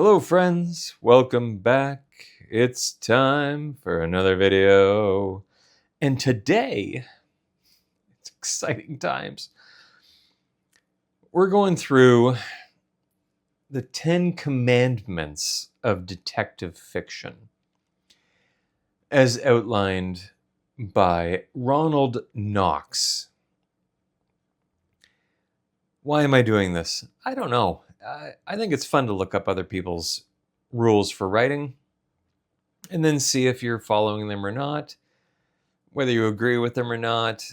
Hello friends, welcome back. It's time for another video. And today, it's exciting times. We're going through the 10 commandments of detective fiction as outlined by Ronald Knox. Why am I doing this? I don't know. I think it's fun to look up other people's rules for writing and then see if you're following them or not, whether you agree with them or not,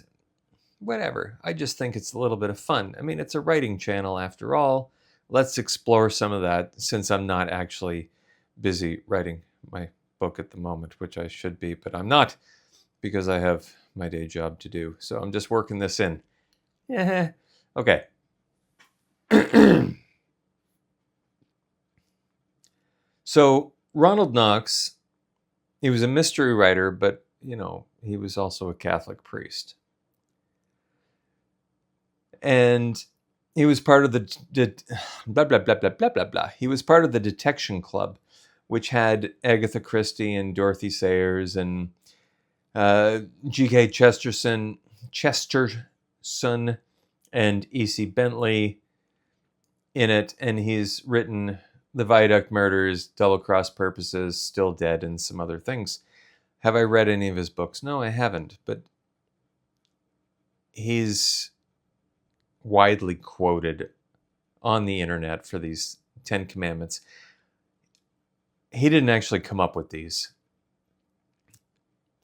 whatever. I just think it's a little bit of fun. I mean, it's a writing channel after all. Let's explore some of that since I'm not actually busy writing my book at the moment, which I should be, but I'm not because I have my day job to do. So I'm just working this in. Yeah. Okay. So Ronald Knox, he was a mystery writer, but he was also a Catholic priest. And he was part of the blah blah blah blah blah blah blah. He was part of the Detection Club, which had Agatha Christie and Dorothy Sayers and G.K. Chesterton, and E.C. Bentley in it, and he's written The Viaduct Murders, Double Cross Purposes, Still Dead, and some other things. Have I read any of his books? No, I haven't, but he's widely quoted on the internet for these 10 commandments. He didn't actually come up with these,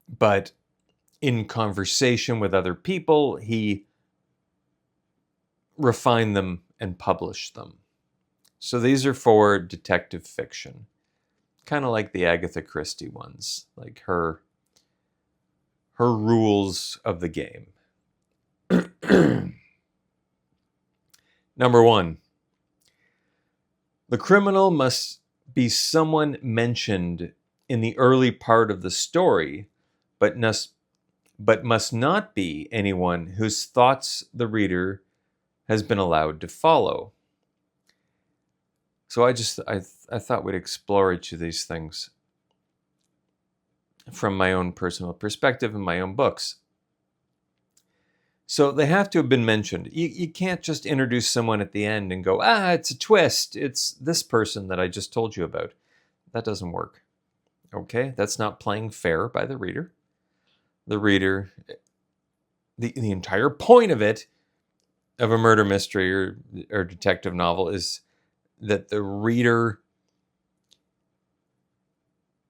but in conversation with other people, he refined them and published them. So these are for detective fiction, kind of like the Agatha Christie ones, like her rules of the game. Number 1, the criminal must be someone mentioned in the early part of the story, but must not be anyone whose thoughts the reader has been allowed to follow. So I thought we'd explore each of these things from my own personal perspective and my own books. So they have to have been mentioned. You can't just introduce someone at the end and go, it's a twist. It's this person that I just told you about. That doesn't work. Okay? That's not playing fair by the reader. The reader, the entire point of it, of a murder mystery or detective novel, is that the reader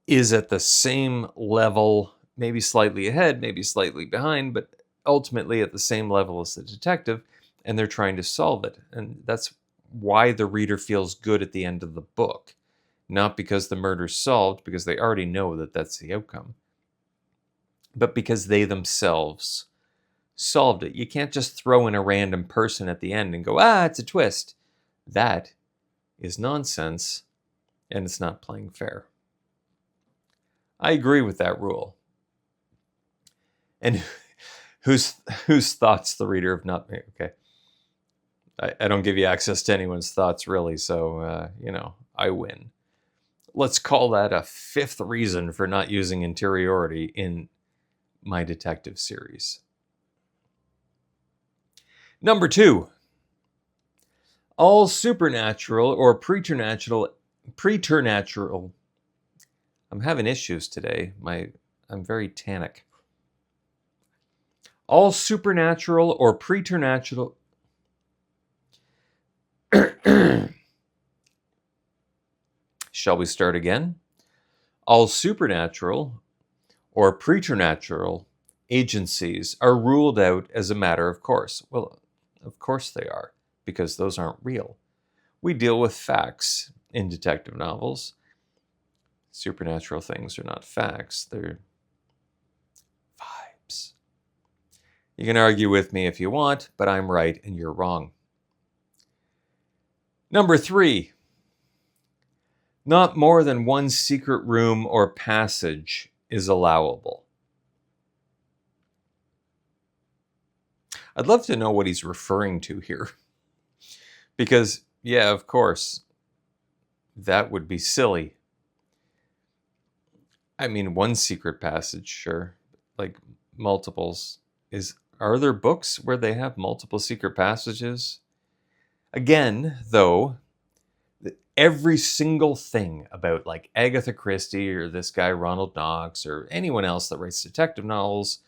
is at the same level, maybe slightly ahead, maybe slightly behind, but ultimately at the same level as the detective, and they're trying to solve it. And that's why the reader feels good at the end of the book. Not because the murder's solved, because they already know that that's the outcome, but because they themselves solved it. You can't just throw in a random person at the end and go, it's a twist. That is nonsense, and it's not playing fair. I agree with that rule. And whose thoughts the reader have not made? Okay. I don't give you access to anyone's thoughts, really, so, I win. Let's call that a 5th reason for not using interiority in my detective series. Number 2, all supernatural or preternatural. I'm having issues today. I'm very tannic. All supernatural or preternatural. Shall we start again? All supernatural or preternatural agencies are ruled out as a matter of course. Well, of course they are, because those aren't real. We deal with facts in detective novels. Supernatural things are not facts, they're vibes. You can argue with me if you want, but I'm right and you're wrong. Number 3, not more than one secret room or passage is allowable. I'd love to know what he's referring to here. Because, yeah, of course, That would be silly. I mean, one secret passage, sure. Like multiples. Are there books where they have multiple secret passages? Again, though, every single thing about like Agatha Christie or this guy Ronald Knox or anyone else that writes detective novels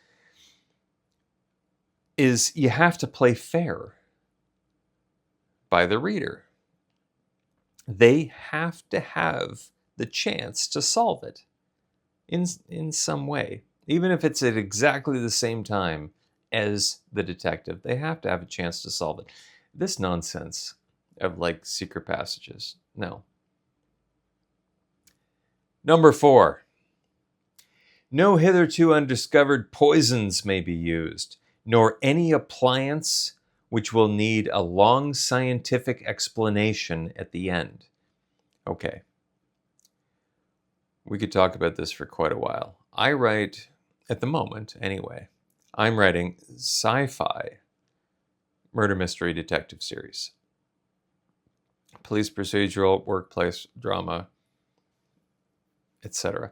is you have to play fair by the reader. They have to have the chance to solve it in some way. Even if it's at exactly the same time as the detective, they have to have a chance to solve it. This nonsense of like secret passages, no. Number 4, no hitherto undiscovered poisons may be used, nor any appliance which will need a long scientific explanation at the end. Okay. We could talk about this for quite a while. I write, at the moment anyway, I'm writing sci-fi murder mystery detective series. Police procedural, workplace drama, etc.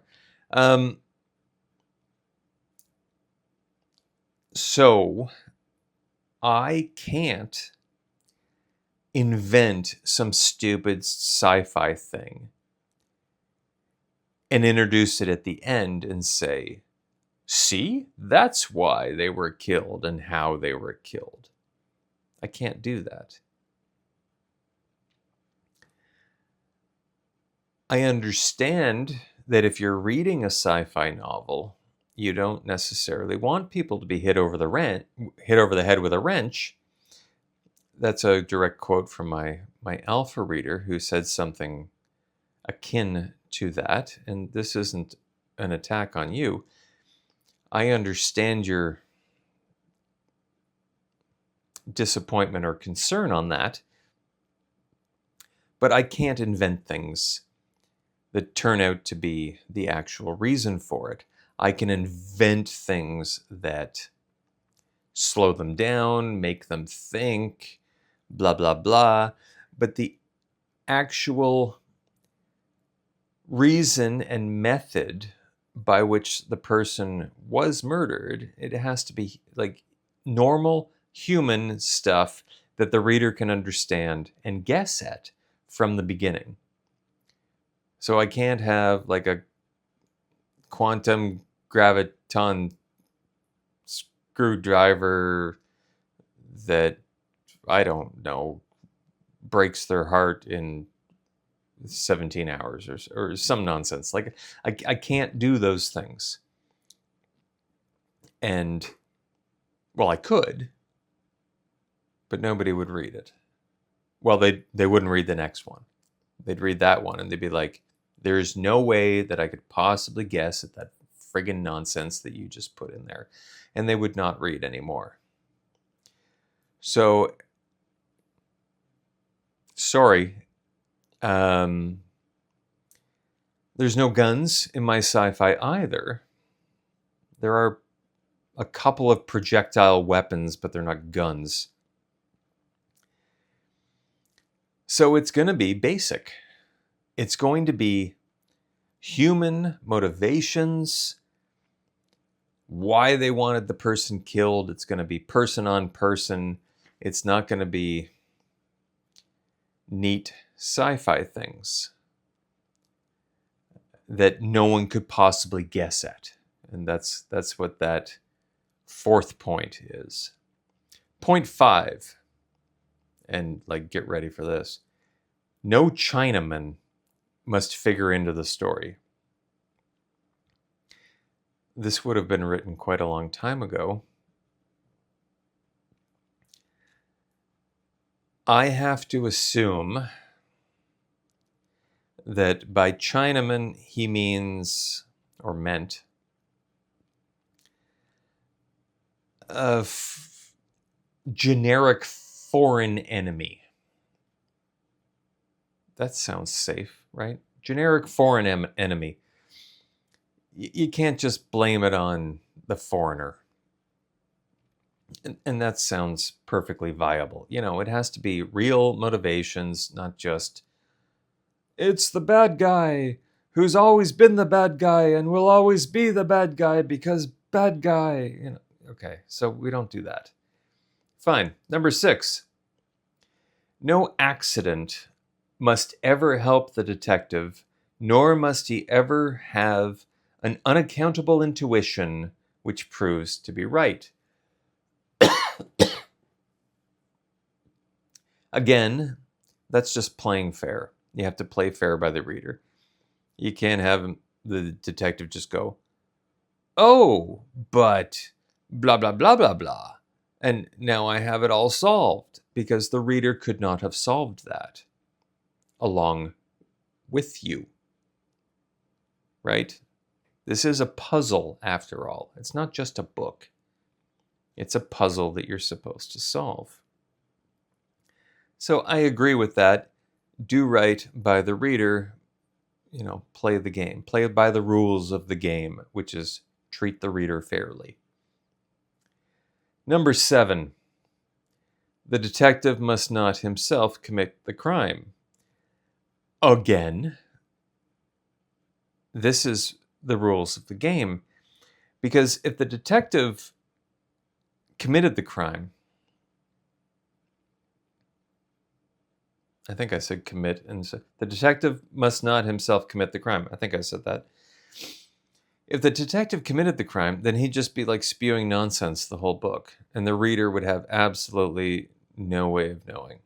So I can't invent some stupid sci-fi thing and introduce it at the end and say, see, that's why they were killed and how they were killed. I can't do that. I understand that if you're reading a sci-fi novel, you don't necessarily want people to be hit over the head with a wrench. That's a direct quote from my alpha reader who said something akin to that, and this isn't an attack on you. I understand your disappointment or concern on that, but I can't invent things that turn out to be the actual reason for it. I can invent things that slow them down, make them think, blah, blah, blah. But the actual reason and method by which the person was murdered, it has to be like normal human stuff that the reader can understand and guess at from the beginning. So I can't have like a quantum graviton screwdriver that, I don't know, breaks their heart in 17 hours or some nonsense. Like I can't do those things. And, well, I could, but nobody would read it. Well, they wouldn't read the next one. They'd read that one and they'd be like, there's no way that I could possibly guess at that friggin' nonsense that you just put in there. And they would not read anymore. So, sorry. There's no guns in my sci-fi either. There are a couple of projectile weapons, but they're not guns. So it's going to be basic. It's going to be human motivations, why they wanted the person killed. It's going to be person on person. It's not going to be neat sci-fi things that no one could possibly guess at. And that's what that 4th point is. Point 5, and like get ready for this. No Chinaman must figure into the story. This would have been written quite a long time ago. I have to assume that by Chinaman he means, or meant, a generic foreign enemy. That sounds safe, right? Generic foreign enemy. You can't just blame it on the foreigner. And that sounds perfectly viable. You know, it has to be real motivations, not just It's the bad guy who's always been the bad guy and will always be the bad guy because bad guy. Okay, so we don't do that. Fine. Number 6. No accident must ever help the detective, nor must he ever have an unaccountable intuition which proves to be right. Again, that's just playing fair. You have to play fair by the reader. You can't have the detective just go, oh, but blah, blah, blah, blah, blah. And now I have it all solved, because the reader could not have solved that along with you. Right? This is a puzzle, after all. It's not just a book. It's a puzzle that you're supposed to solve. So I agree with that. Do right by the reader. Play the game. Play by the rules of the game, which is treat the reader fairly. Number 7. The detective must not himself commit the crime. Again, this is the rules of the game. Because if the detective committed the crime, I think I said commit, and so the detective must not himself commit the crime. I think I said that. If the detective committed the crime, then he'd just be like spewing nonsense the whole book, and the reader would have absolutely no way of knowing.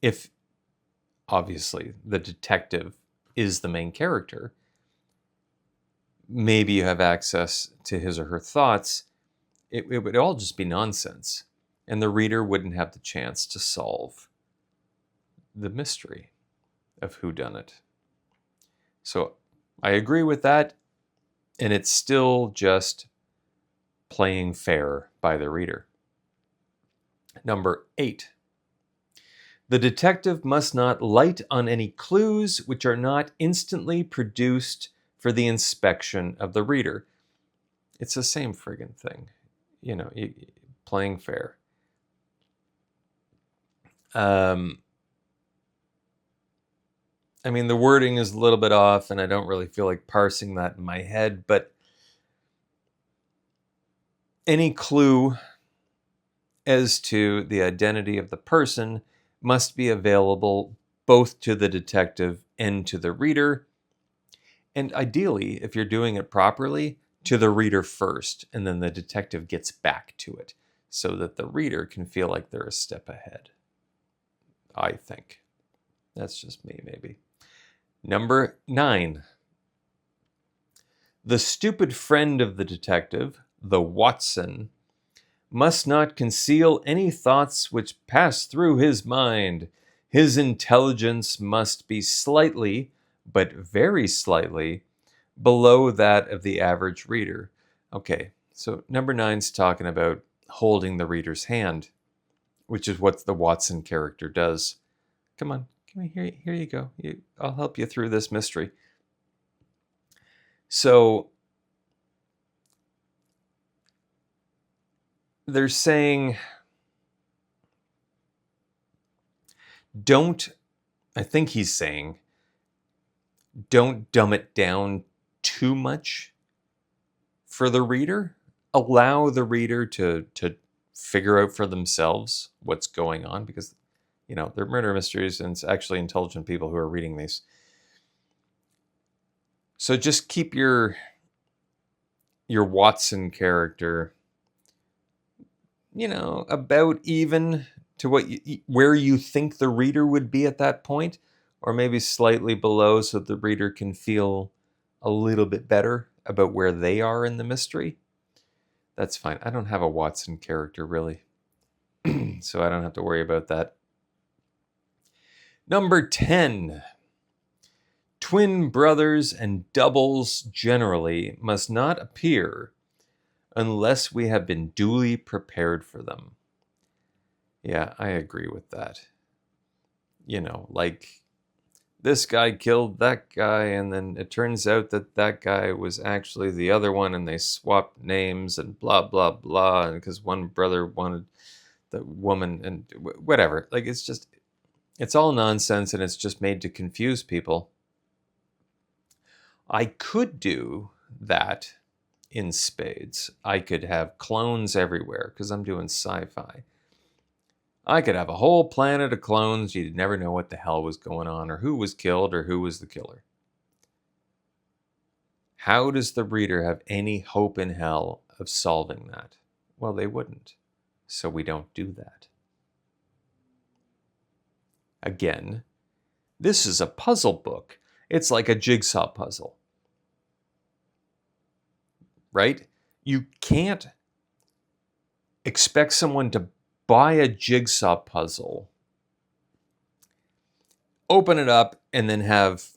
If, obviously, the detective is the main character, maybe you have access to his or her thoughts. It would all just be nonsense, and the reader wouldn't have the chance to solve the mystery of whodunit. So I agree with that, and it's still just playing fair by the reader. Number 8. The detective must not light on any clues which are not instantly produced for the inspection of the reader. It's the same friggin' thing. Playing fair. The wording is a little bit off, and I don't really feel like parsing that in my head, but any clue as to the identity of the person must be available both to the detective and to the reader, and ideally, if you're doing it properly, to the reader first, and then the detective gets back to it, so that the reader can feel like they're a step ahead. I think. That's just me, maybe. Number 9. The stupid friend of the detective, the Watson, must not conceal any thoughts which pass through his mind. His intelligence must be slightly, but very slightly, below that of the average reader. Okay, so number 9's talking about holding the reader's hand, which is what the Watson character does. Come on. Here you go. I'll help you through this mystery. So they're saying, I think he's saying, don't dumb it down too much for the reader. Allow the reader to figure out for themselves what's going on, because they're murder mysteries, and it's actually intelligent people who are reading these. So just keep your Watson character, about even to where you think the reader would be at that point, or maybe slightly below, so the reader can feel a little bit better about where they are in the mystery. That's fine. I don't have a Watson character, really, so I don't have to worry about that. Number 10. Twin brothers and doubles generally must not appear unless we have been duly prepared for them. Yeah, I agree with that. Like this guy killed that guy, and then it turns out that guy was actually the other one, and they swapped names and blah, blah, blah, and because one brother wanted the woman and whatever. Like, it's just, It's all nonsense and it's just made to confuse people. I could do that in spades. I could have clones everywhere because I'm doing sci-fi. I could have a whole planet of clones. You'd never know what the hell was going on or who was killed or who was the killer. How does the reader have any hope in hell of solving that? Well, they wouldn't. So we don't do that. Again, this is a puzzle book. It's like a jigsaw puzzle. Right? You can't expect someone to buy a jigsaw puzzle, open it up, and then have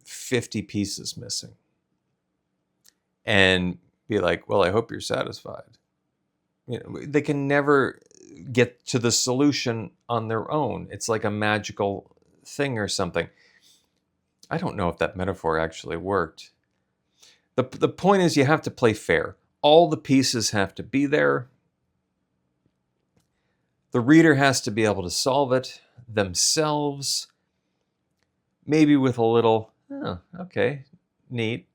50 pieces missing. And be like, well, I hope you're satisfied. They can never get to the solution on their own. It's like a magical thing or something. I don't know if that metaphor actually worked. The point is you have to play fair. All the pieces have to be there. The reader has to be able to solve it themselves, maybe with a little, oh, okay, neat,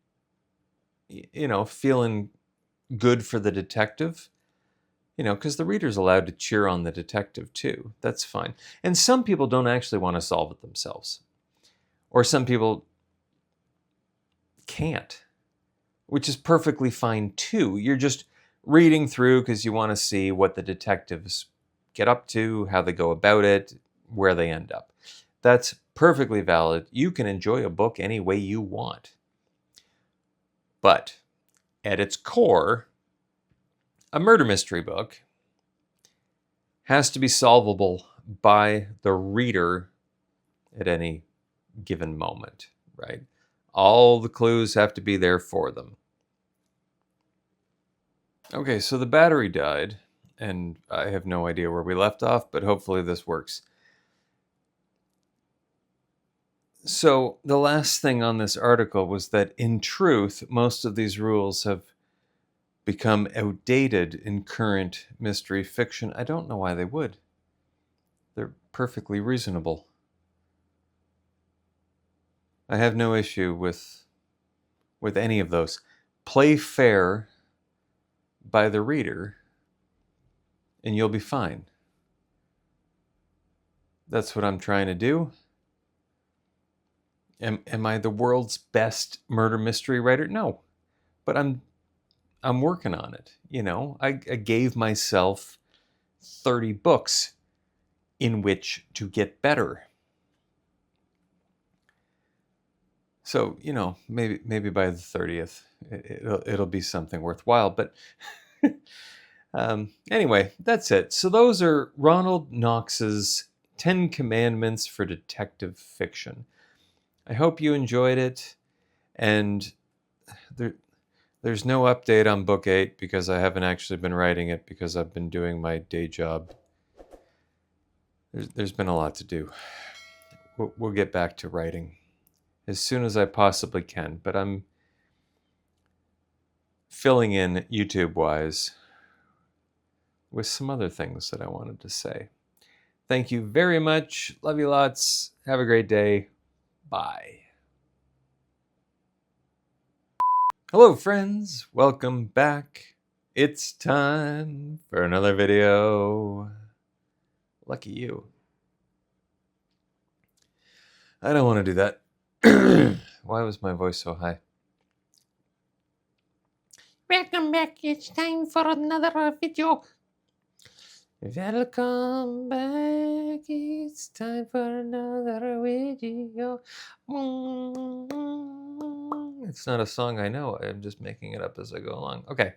feeling good for the detective, because the reader's allowed to cheer on the detective too. That's fine. And some people don't actually want to solve it themselves. Or some people can't, which is perfectly fine too. You're just reading through because you want to see what the detectives get up to, how they go about it, where they end up. That's perfectly valid. You can enjoy a book any way you want. But at its core, a murder mystery book has to be solvable by the reader at any given moment, right? All the clues have to be there for them. Okay, so the battery died, and I have no idea where we left off, but hopefully this works. So the last thing on this article was that in truth, most of these rules have become outdated in current mystery fiction. I don't know why they would. They're perfectly reasonable. I have no issue with any of those. Play fair by the reader, and you'll be fine. That's what I'm trying to do. Am I the world's best murder mystery writer? No, but I'm working on it. I gave myself 30 books in which to get better. So, maybe by the 30th, it'll be something worthwhile. But anyway, that's it. So those are Ronald Knox's 10 Commandments for Detective Fiction. I hope you enjoyed it. And there's no update on book 8 because I haven't actually been writing it because I've been doing my day job. There's been a lot to do. We'll get back to writing as soon as I possibly can, but I'm filling in YouTube-wise with some other things that I wanted to say. Thank you very much. Love you lots. Have a great day. Bye. Hello, friends. Welcome back. It's time for another video. Lucky you. I don't want to do that. Why was my voice so high? Welcome back. It's time for another video. Welcome back. It's time for another video. It's not a song I know. I'm just making it up as I go along. Okay.